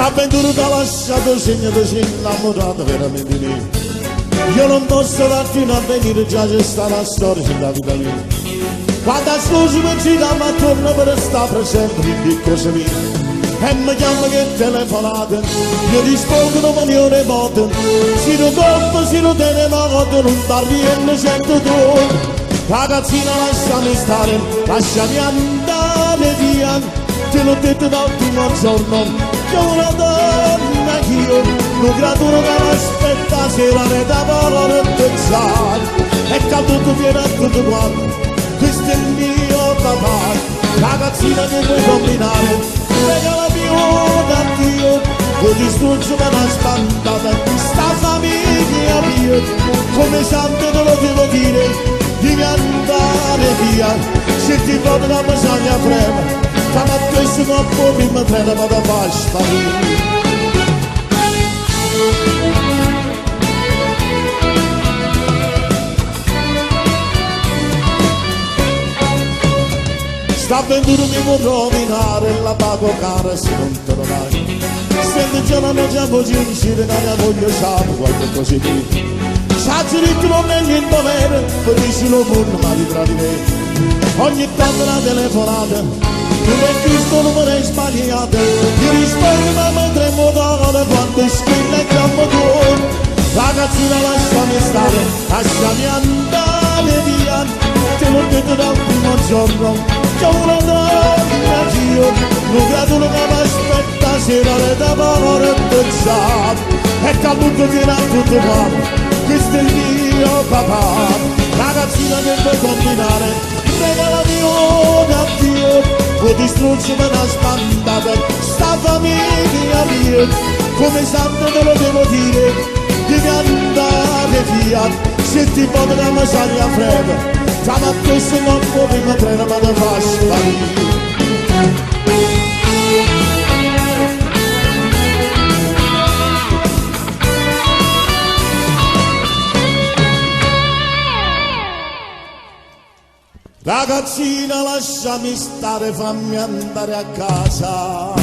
L'avventura ti ha lasciato segno di sei innamorato veramente di me. Io non posso darti un avvenire, già c'è stata la storia sulla vita mia. Quando scusi mi gira ma torno per stare presente in cose mie. E mi chiama che telefonate, io rispondo non mi remote. Si lo colpo, si lo tiene moto, non parli e mi sento tu. Ragazzina lasciami stare, lasciami andare via. Te l'ho detto dal primo giorno, che una donna io, un creatura che l'aspetta sera ne da valore pensare. E che tutto viene a tutto quanto, questo è il mio papà. Ragazzina che vuoi combinare, regalami un addio, che distrugge una spantata, sta famiglia mia, come santo te lo devo dire, devi andare via, se ti porto una bisogna prema. Stamattina troppo prima treno ma da far sparire. Sta avventura mi può rovinare, la pago cara se non te lo dai. Senti già la mia voce uscire, non la voglio sapere qualche cosa di. Sacci di tu non è niente dovere, per dici lo mondo ma di tra di me. Ogni tanto una telefonata, tu e questo numero è sbagliato. Io rispondo ma mi tremo d'ore quando scrive il campo tu. Ragazzina lasciami stare, lasciami andare via. Te l'ho detto dal primo giorno, c'è una donna io, un creatura che mi aspetta sera le da valore pensare. E che tutto viene a tutto quanto, questo è il mio papà. Ragazzina che vuoi combinare, regalami un addio, può distruggere una spantata, sta famiglia mia, come santo te lo devo dire, devi andare via, se ti porto una masaglia fredda, stamattina non può prima treno ma da far sparire. Ragazzina lasciami stare, fammi andare a casa.